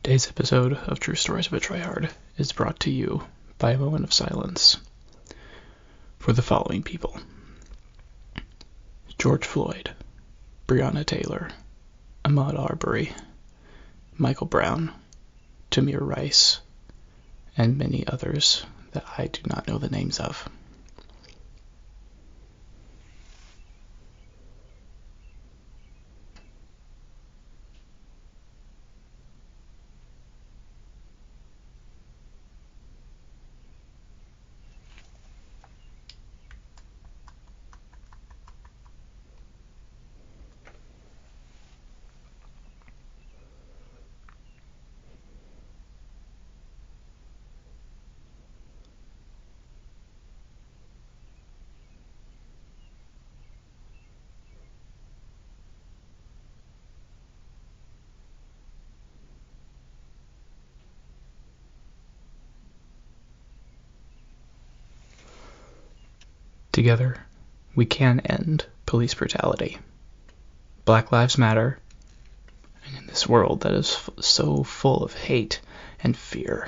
Today's episode of True Stories of a Tryhard is brought to you by a moment of silence for the following people: George Floyd, Breonna Taylor, Ahmaud Arbery, Michael Brown, Tamir Rice, and many others that I do not know the names of. Together, we can end police brutality. Black Lives Matter, and in this world that is so full of hate and fear,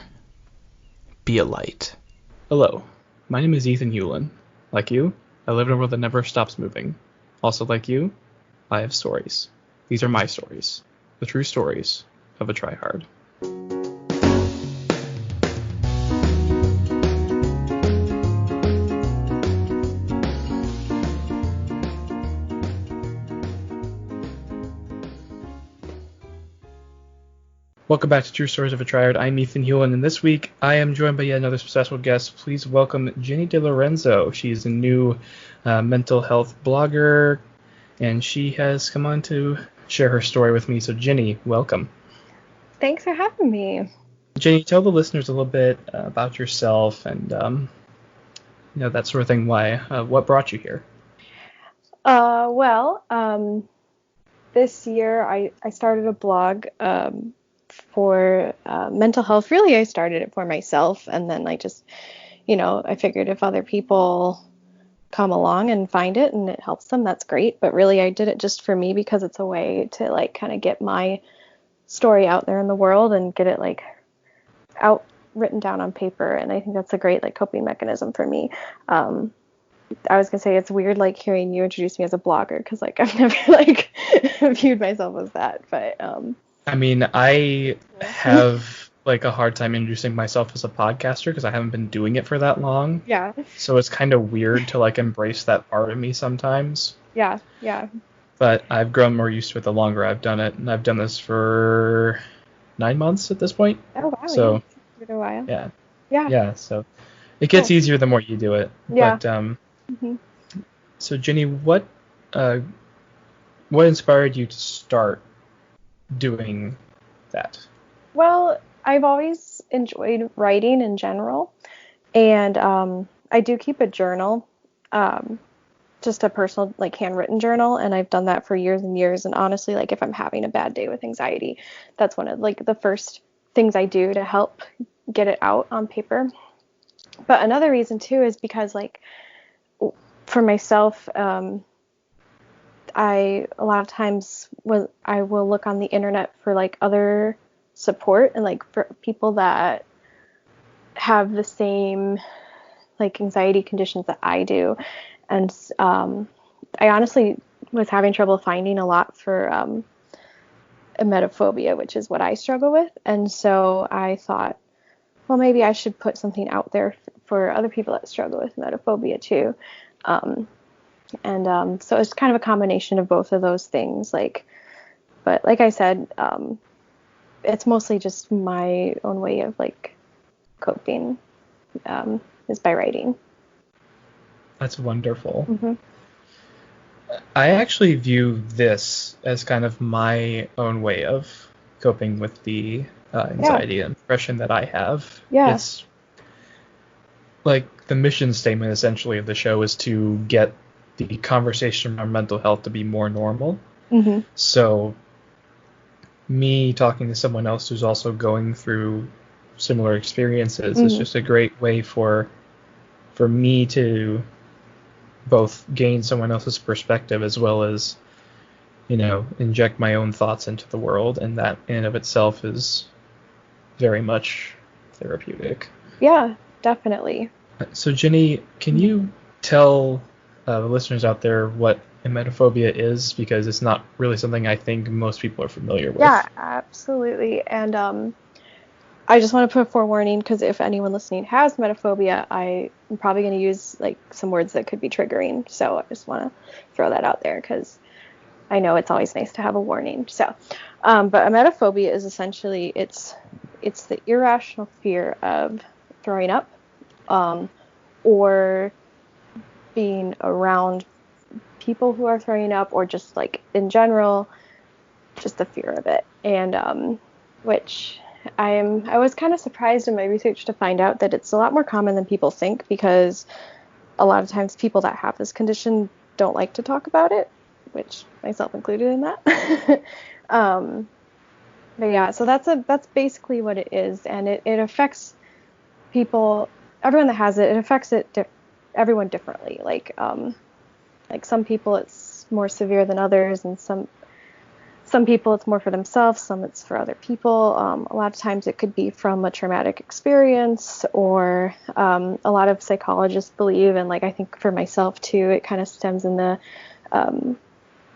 be a light. Hello, my name is Ethan Hewlin. Like you, I live in a world that never stops moving. Also like you, I have stories. These are my stories, the true stories of a tryhard. Welcome back to True Stories of a Tryhard. I'm Ethan Hewlin, and this week I am joined by yet another special guest. Please welcome Ginny DeLorenzo. She's a new mental health blogger, and she has come on to share her story with me. So Ginny, welcome. Thanks for having me. Ginny, tell the listeners a little bit about yourself and that sort of thing. What brought you here? This year I started a blog for mental health. Really, I started it for myself, and then I figured if other people come along and find it and it helps them, that's great. But really, I did it just for me because it's a way to kind of get my story out there in the world and get it out written down on paper. And I think that's a great coping mechanism for me. I was gonna say it's weird hearing you introduce me as a blogger because I've never viewed myself as that, but I have a hard time introducing myself as a podcaster because I haven't been doing it for that long. Yeah. So it's kind of weird to embrace that part of me sometimes. Yeah. But I've grown more used to it the longer I've done it, and I've done this for 9 months at this point. Oh wow. So yeah. It's been a while. Yeah. Yeah. Yeah. So it gets easier the more you do it. Yeah. But So Ginny, what inspired you to start doing that? Well, I've always enjoyed writing in general, and I do keep a journal, just a personal handwritten journal, and I've done that for years and years. And honestly, if I'm having a bad day with anxiety, that's one of the first things I do to help get it out on paper. But another reason too is because for myself, I a lot of times I will look on the internet for other support and for people that have the same anxiety conditions that I do. And I honestly was having trouble finding a lot for emetophobia, which is what I struggle with. And so I thought, well, maybe I should put something out there for other people that struggle with emetophobia too. So it's kind of a combination of both of those things. But like I said, it's mostly just my own way of coping, is by writing. That's wonderful. Mm-hmm. I actually view this as kind of my own way of coping with the anxiety and depression that I have. Yeah. It's the mission statement essentially of the show is to get the conversation around mental health to be more normal. Mm-hmm. So me talking to someone else who's also going through similar experiences is just a great way for me to both gain someone else's perspective as well as, inject my own thoughts into the world. And that in and of itself is very much therapeutic. Yeah, definitely. So, Ginny, can you tell the listeners out there what emetophobia is? Because it's not really something I think most people are familiar with. Yeah, absolutely. And I just want to put a forewarning, because if anyone listening has emetophobia, I'm probably going to use like some words that could be triggering. So I just want to throw that out there, because I know it's always nice to have a warning. So, but emetophobia is essentially it's the irrational fear of throwing up, or being around people who are throwing up, or just like in general, just the fear of it. And which I was kind of surprised in my research to find out that it's a lot more common than people think, because a lot of times people that have this condition don't like to talk about it, which myself included in that. But yeah, so that's basically what it is, and it affects people, everyone that has it. It affects everyone differently. Like some people it's more severe than others, and some people it's more for themselves, some it's for other people. A lot of times it could be from a traumatic experience, or a lot of psychologists believe, and like I think for myself too, it kind of stems in the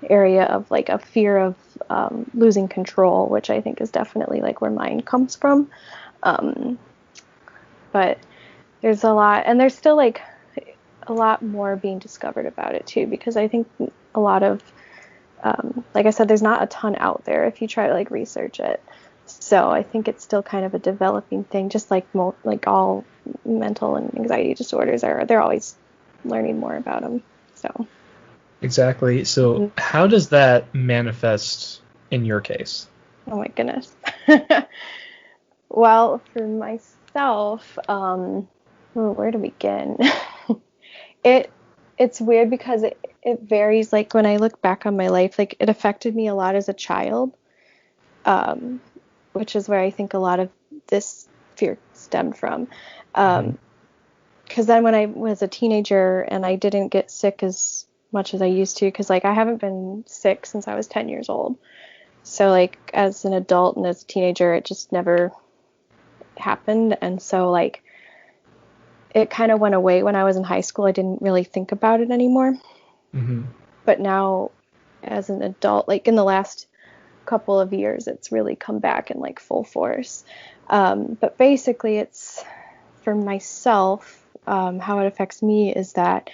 area of like a fear of losing control, which I think is definitely like where mine comes from. But there's a lot, and there's still like a lot more being discovered about it too, because I think a lot of like I said, there's not a ton out there if you try to like research it. So I think it's still kind of a developing thing, just like like all mental and anxiety disorders are. They're always learning more about them. So Exactly. So how does that manifest in your case? Oh my goodness. Well, for myself, where to begin? It's weird because it varies. Like when I look back on my life, like it affected me a lot as a child, which is where I think a lot of this fear stemmed from. Because then when I was a teenager and I didn't get sick as much as I used to, because like I haven't been sick since I was 10 years old. So like as an adult and as a teenager, it just never happened. And so like it kind of went away when I was in high school. I didn't really think about it anymore. But now as an adult, like in the last couple of years, it's really come back in like full force. But basically it's for myself, how it affects me is that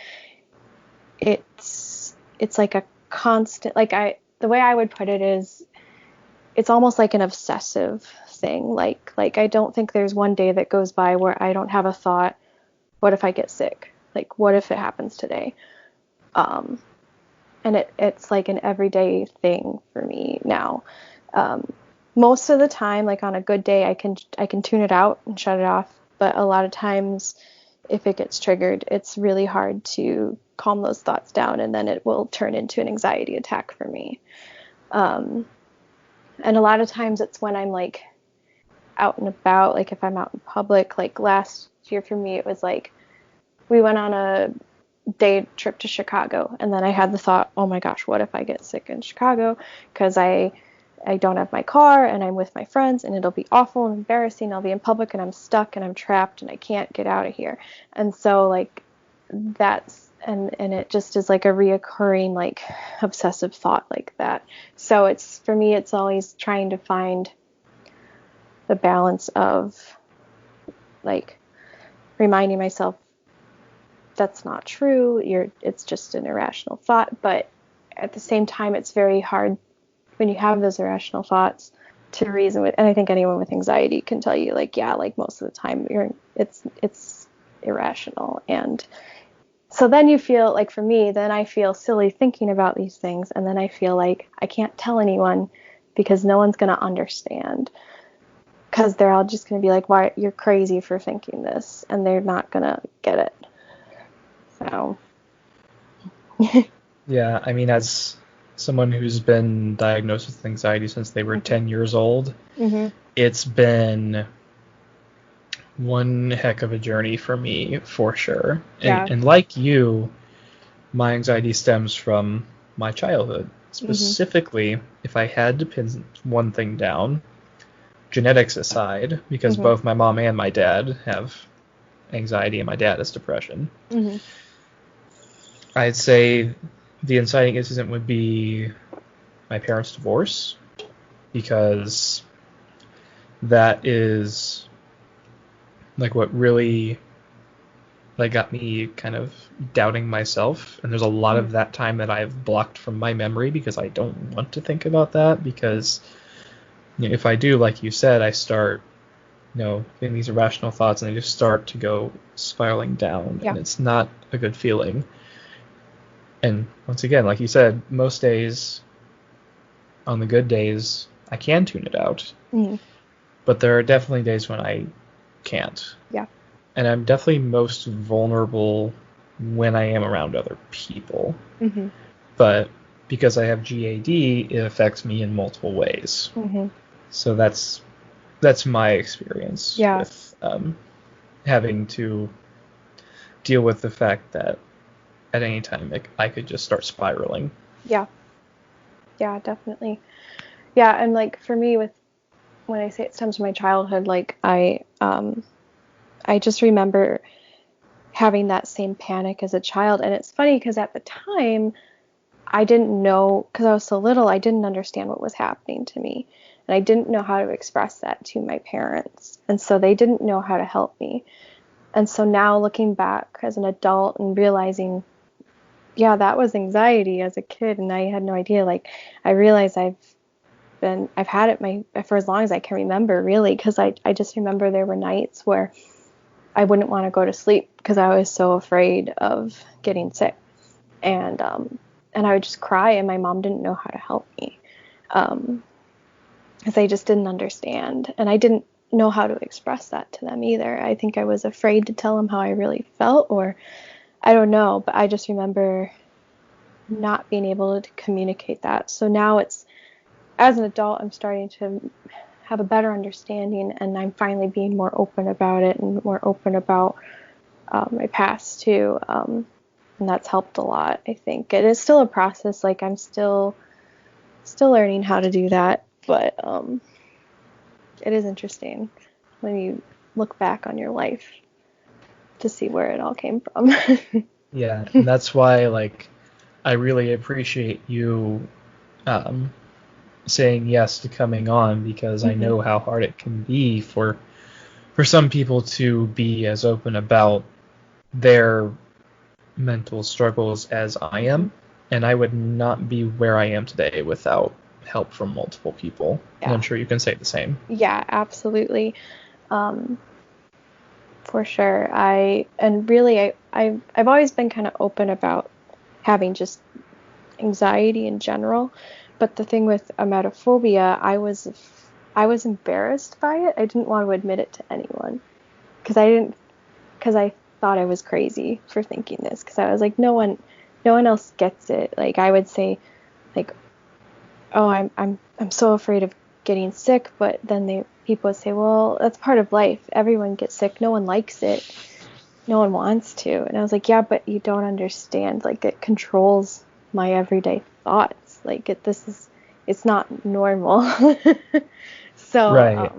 it's like a constant, like the way I would put it is it's almost like an obsessive thing. Like I don't think there's one day that goes by where I don't have a thought, what if I get sick? Like, what if it happens today? And it's like an everyday thing for me now. Most of the time, like on a good day, I can tune it out and shut it off. But a lot of times, if it gets triggered, it's really hard to calm those thoughts down, and then it will turn into an anxiety attack for me. And a lot of times it's when I'm like out and about, like if I'm out in public. Like last year for me, it was like we went on a day trip to Chicago, and then I had the thought, oh my gosh, what if I get sick in Chicago? Because I don't have my car and I'm with my friends, and it'll be awful and embarrassing. I'll be in public and I'm stuck and I'm trapped and I can't get out of here. And so like that's and it just is like a reoccurring like obsessive thought like that. So it's for me, it's always trying to find the balance of like reminding myself that's not true. It's just an irrational thought. But at the same time, it's very hard when you have those irrational thoughts to reason with. And I think anyone with anxiety can tell you, like, yeah, like most of the time it's irrational. And so then you feel like, for me, then I feel silly thinking about these things. And then I feel like I can't tell anyone because no one's going to understand. Because they're all just going to be like, why, you're crazy for thinking this. And they're not going to get it. So. Yeah, I mean, as someone who's been diagnosed with anxiety since they were 10 years old, it's been one heck of a journey for me, for sure. And like you, my anxiety stems from my childhood. Specifically, if I had to pin one thing down, genetics aside, because Mm-hmm. both my mom and my dad have anxiety and my dad has depression. Mm-hmm. I'd say the inciting incident would be my parents' divorce, because that is like what really like got me kind of doubting myself. And there's a lot of that time that I've blocked from my memory because I don't want to think about that, because if I do, like you said, I start getting these irrational thoughts and they just start to go spiraling down, Yeah. and it's not a good feeling. And once again, like you said, most days, on the good days, I can tune it out. Mm-hmm. But there are definitely days when I can't. Yeah. And I'm definitely most vulnerable when I am around other people. Mm-hmm. But because I have GAD, it affects me in multiple ways. Mm-hmm. So that's my experience Yeah. with having to deal with the fact that at any time I could just start spiraling. Yeah. Yeah, definitely. Yeah, and like for me, with when I say it stems from my childhood, like I just remember having that same panic as a child. And it's funny because at the time I didn't know, because I was so little, I didn't understand what was happening to me. And I didn't know how to express that to my parents. And so they didn't know how to help me. And so now looking back as an adult and realizing, yeah, that was anxiety as a kid and I had no idea. Like I realized I've had it for as long as I can remember, really, because I just remember there were nights where I wouldn't want to go to sleep because I was so afraid of getting sick. And I would just cry, and my mom didn't know how to help me because I just didn't understand, and I didn't know how to express that to them either. I think I was afraid to tell them how I really felt, or I don't know, but I just remember not being able to communicate that. So now as an adult, I'm starting to have a better understanding, and I'm finally being more open about it and more open about my past too. And that's helped a lot, I think. It is still a process. Like I'm still learning how to do that, but it is interesting when you look back on your life to see where it all came from. Yeah, and that's why I really appreciate you um, saying yes to coming on, because I Mm-hmm. know how hard it can be for some people to be as open about their mental struggles as I Mm-hmm. am, and I would not be where I am today without help from multiple people. And I'm Yeah. sure you can say the same. Yeah, absolutely. Um, for sure. I've always been kind of open about having just anxiety in general, but the thing with emetophobia, I was embarrassed by it. I didn't want to admit it to anyone because I thought I was crazy for thinking this, because I was like, no one else gets it. Like I would say, like, oh, I'm so afraid of getting sick, but then people would say, well, that's part of life. Everyone gets sick. No one likes it. No one wants to. And I was like, yeah, but you don't understand. Like it controls my everyday thoughts. Like it's not normal. so, Right.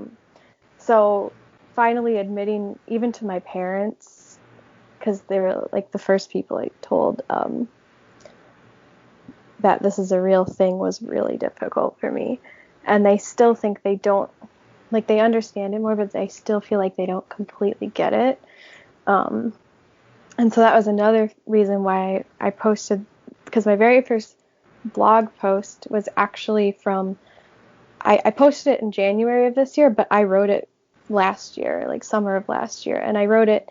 so finally admitting even to my parents, because they were like the first people I told, that this is a real thing, was really difficult for me. And they still think they don't, like they understand it more, but they still feel like they don't completely get it. Um, and so that was another reason why I posted, because my very first blog post was actually from, I posted it in January of this year, but I wrote it last year, like summer of last year. And I wrote it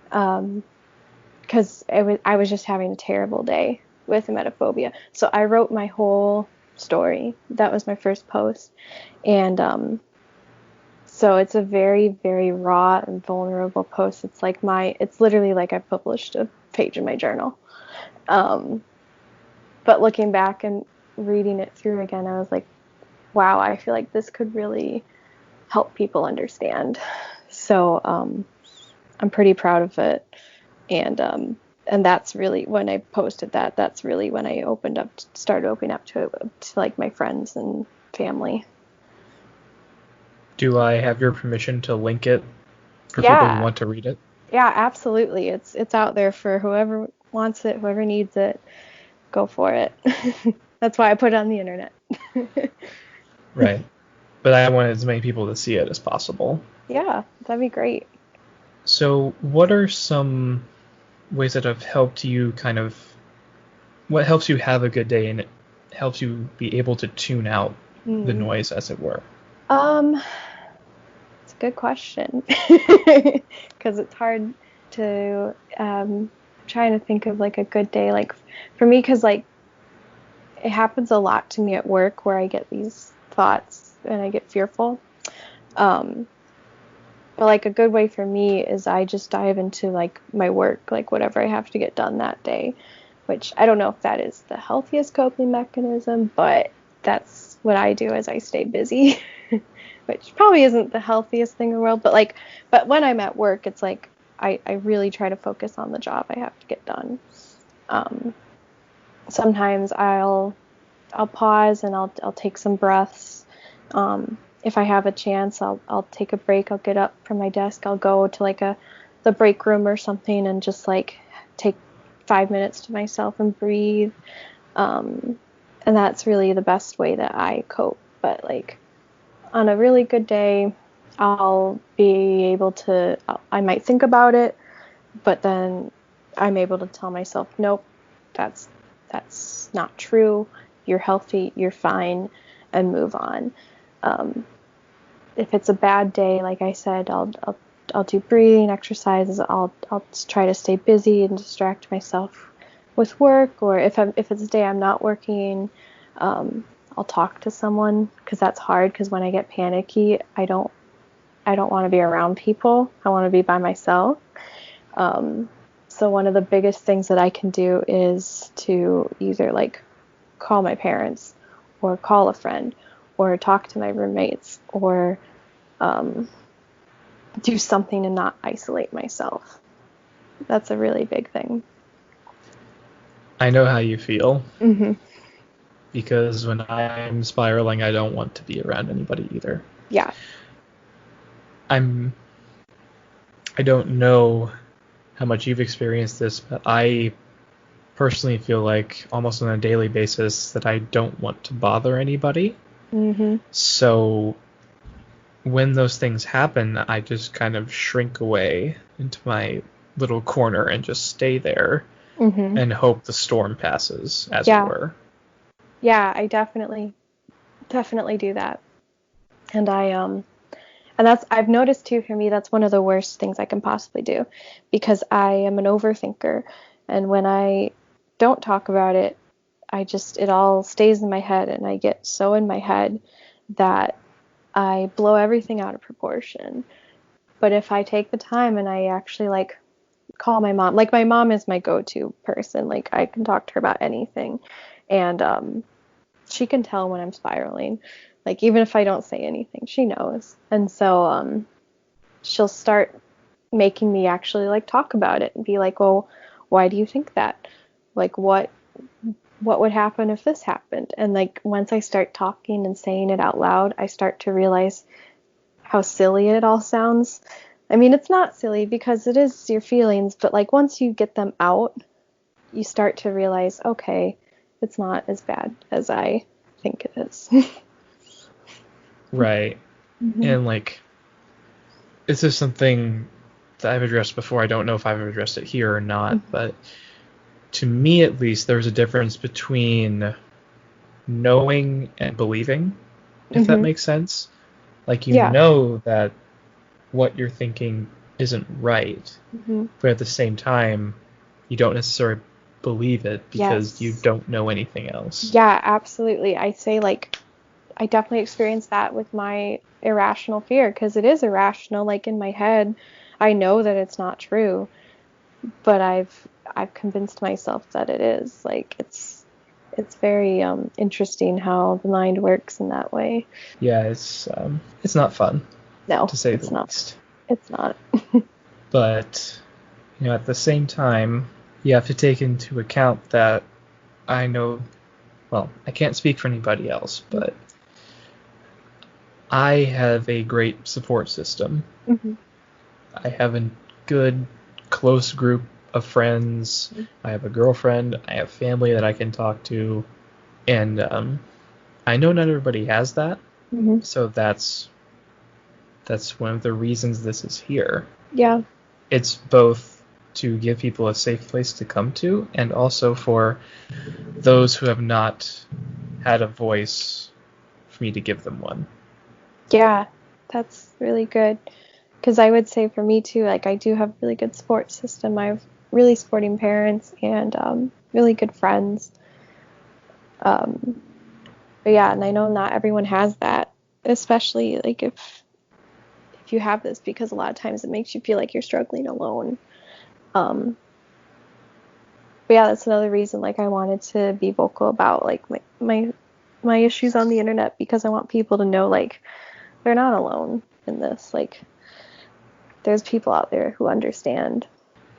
because I was just having a terrible day with emetophobia. So I wrote my whole story. That was my first post. And so it's a very, very raw and vulnerable post. It's literally like I published a page in my journal. Um, but looking back and reading it through again, I was like, wow, I feel like this could really help people understand. So I'm pretty proud of it. And that's really when I posted that. That's really when I started opening up to like my friends and family. Do I have your permission to link it for people who Yeah. want to read it? Yeah, absolutely. It's out there for whoever wants it, whoever needs it. Go for it. That's why I put it on the internet. Right. But I want as many people to see it as possible. Yeah, that'd be great. So what are some ways that have helped you what helps you have a good day and it helps you be able to tune out the Hmm. noise, as it were? Um, it's a good question because it's hard to trying to think of like a good day like for me because like it happens a lot to me at work where I get these thoughts and I get fearful. Um, but like a good way for me is I just dive into like my work, like whatever I have to get done that day, which I don't know if that is the healthiest coping mechanism, but that's what I do as I stay busy, which probably isn't the healthiest thing in the world, but when I'm at work, it's like I really try to focus on the job I have to get done. Um, Sometimes I'll pause and I'll take some breaths. If I have a chance, I'll take a break. I'll get up from my desk. I'll go to like the break room or something and just like take 5 minutes to myself and breathe. Um, and that's really the best way that I cope. But like on a really good day, I'll be able to. I might think about it, but then I'm able to tell myself, nope, that's that's not true. You're healthy, you're fine, and move on. Um, if it's a bad day, like I said, I'll do breathing exercises. I'll try to stay busy and distract myself with work. Or if it's a day I'm not working, um, I'll talk to someone because that's hard. Because when I get panicky, I don't want to be around people. I want to be by myself. Um, so one of the biggest things that I can do is to either like call my parents or call a friend or talk to my roommates or um, do something and not isolate myself. That's a really big thing. I know how you feel, Hmm. because when I'm spiraling, I don't want to be around anybody either. Yeah. I'm I don't know how much you've experienced this, but I personally feel like almost on a daily basis that I don't want to bother anybody. Hmm. So when those things happen, I just kind of shrink away into my little corner and just stay there Hmm. and hope the storm passes, as it Yeah. were. Yeah, I definitely do that. And and that's I've noticed too for me that's one of the worst things I can possibly do because I am an overthinker and when I don't talk about it, it all stays in my head and I get so in my head that I blow everything out of proportion. But if I take the time and I actually like call my mom, like my mom is my go-to person, like I can talk to her about anything. And she can tell when I'm spiraling. Like even if I don't say anything, she knows. And so she'll start making me actually like talk about it and be like, "Well, why do you think that? Like what would happen if this happened?" And like once I start talking and saying it out loud, I start to realize how silly it all sounds. I mean, it's not silly because it is your feelings, but like once you get them out, you start to realize, okay, it's not as bad as I think it is. Right. Hmm. And like, this is something that I've addressed before. I don't know if I've addressed it here or not, but to me at least, there's a difference between knowing and believing, if that Hmm. makes sense. Like, you Yeah. know that what you're thinking isn't right, Hmm. but at the same time, you don't necessarily believe it because you Yes. don't know anything else. Yeah, absolutely. I say like I definitely experienced that with my irrational fear because it is irrational. Like in my head, I know that it's not true, but I've convinced myself that it is. Like it's very interesting how the mind works in that way. Yeah, it's not fun, No, to say the it's not. least. It's not. But at the same time, you have to take into account that I know, well, I can't speak for anybody else, but I have a great support system. Mm-hmm. I have a good, close group of friends. I have a girlfriend. I have family that I can talk to. And I know not everybody has that. Mm-hmm. So that's one of the reasons this is here. Yeah. It's both to give people a safe place to come to, and also for those who have not had a voice, for me to give them one. Yeah, that's really good. Because I would say for me too, like I do have a really good support system. I have really supporting parents and really good friends. Um, but yeah, and I know not everyone has that, especially like if you have this, because a lot of times it makes you feel like you're struggling alone. Um, but yeah, that's another reason like I wanted to be vocal about like my issues on the internet, because I want people to know like they're not alone in this. Like there's people out there who understand.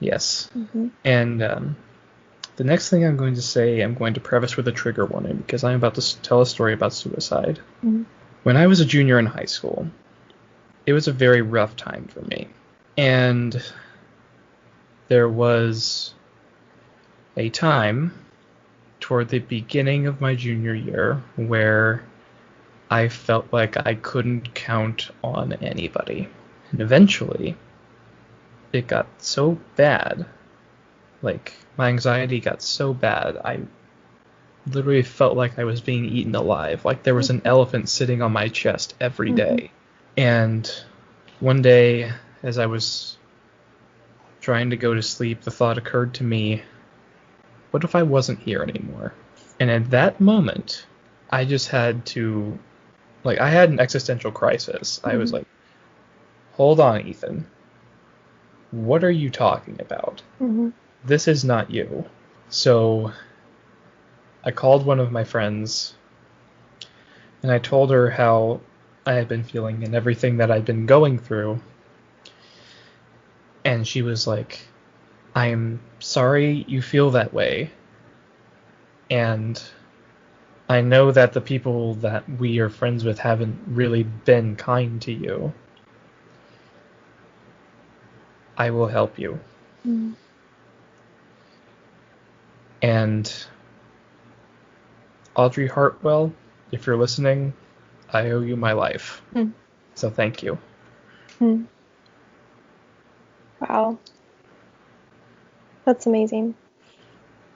Yes. Mm-hmm. And the next thing I'm going to say, I'm going to preface with a trigger warning, because I'm about to tell a story about suicide. Mm-hmm. When I was a junior in high school, it was a very rough time for me. And there was a time toward the beginning of my junior year where I felt like I couldn't count on anybody. And eventually, it got so bad, like, my anxiety got so bad, I literally felt like I was being eaten alive. Like there was an elephant sitting on my chest every Mm-hmm. day. And one day, as I was trying to go to sleep, the thought occurred to me, what if I wasn't here anymore? And at that moment, I just had to, like, I had an existential crisis. I was Mm-hmm. like, hold on, Ethan. What are you talking about? Mm-hmm. This is not you. So I called one of my friends and I told her how I had been feeling and everything that I'd been going through. And she was like, I'm sorry you feel that way. And I know that the people that we are friends with haven't really been kind to you. I will help you. Mm-hmm. And Audrey Hartwell, if you're listening, I owe you my life. So thank you. Mm-hmm. Wow, that's amazing.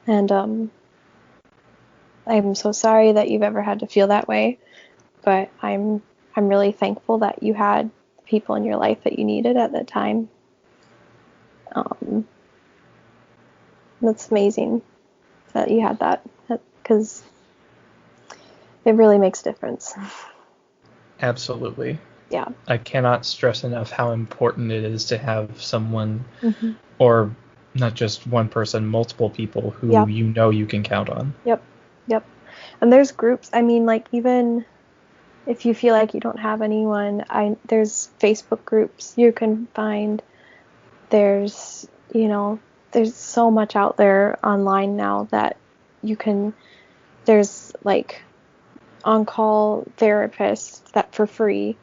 And I'm so sorry that you've ever had to feel that way, but I'm really thankful that you had people in your life that you needed at that time. That's amazing that you had that, because it really makes a difference. Absolutely. Yeah. I cannot stress enough how important it is to have someone, Mm-hmm. or not just one person, multiple people who Yeah. you know you can count on. Yep. Yep. And there's groups. I mean, like even if you feel like you don't have anyone, there's Facebook groups you can find. There's, there's so much out there online now that you can, there's like on-call therapists that for free,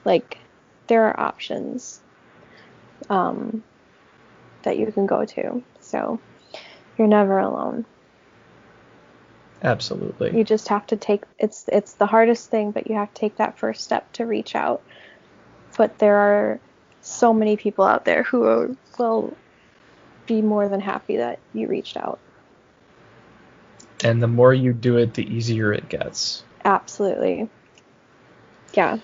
like there are options that you can go to. So you're never alone. Absolutely. You just have to it's the hardest thing, but you have to take that first step to reach out. But there are so many people out there who will be more than happy that you reached out. And the more you do it, the easier it gets. Absolutely. Yeah.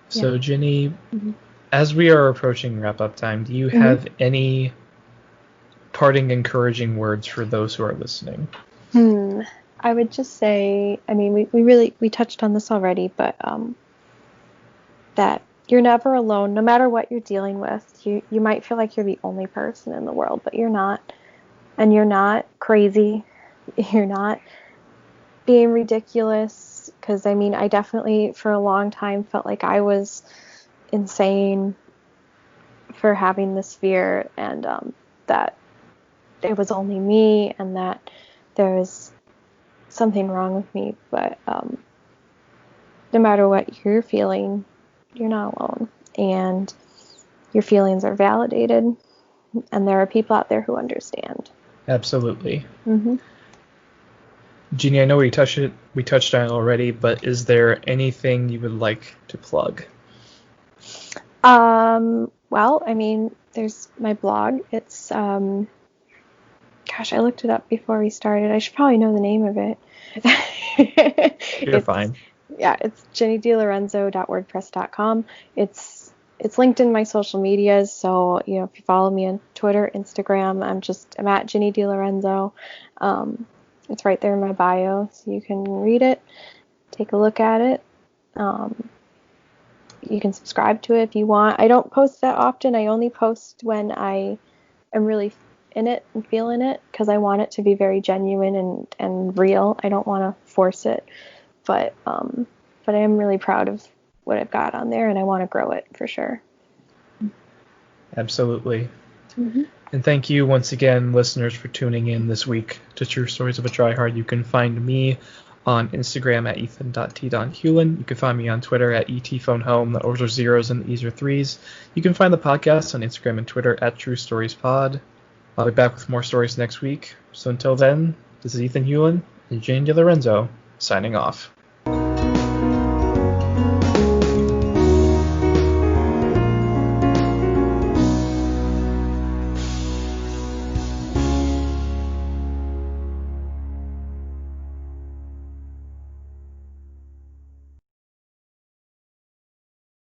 So, Yeah. Ginny, Mm-hmm. as we are approaching wrap-up time, do you have any parting encouraging words for those who are listening? I would just say, I mean, we touched on this already, but that you're never alone, no matter what you're dealing with. You might feel like you're the only person in the world, but you're not. And you're not crazy. You're not being ridiculous. Because, I mean, I definitely, for a long time, felt like I was insane for having this fear, and that it was only me, and that there was something wrong with me. But no matter what you're feeling, you're not alone. And your feelings are validated. And there are people out there who understand. Absolutely. Mm-hmm. Ginny, I know we touched on it already, but is there anything you would like to plug? Well, I mean, there's my blog. It's, gosh, I looked it up before we started. I should probably know the name of it. You're fine. Yeah, it's jennydelorenzo.wordpress.com. It's linked in my social medias, so if you follow me on Twitter, Instagram, I'm at Ginny DeLorenzo. It's right there in my bio, so you can read it, take a look at it. You can subscribe to it if you want. I don't post that often. I only post when I am really in it and feeling it, because I want it to be very genuine and real. I don't want to force it, but I am really proud of what I've got on there, and I want to grow it for sure. Absolutely. Mm-hmm. And thank you once again, listeners, for tuning in this week to True Stories of a Tryhard. You can find me on Instagram at ethan.t.hewlin. You can find me on Twitter at etphonehome. The O's are zeros and the E's are threes. You can find the podcast on Instagram and Twitter at True Stories Pod. I'll be back with more stories next week. So until then, this is Ethan Hewlin and Jane DeLorenzo signing off.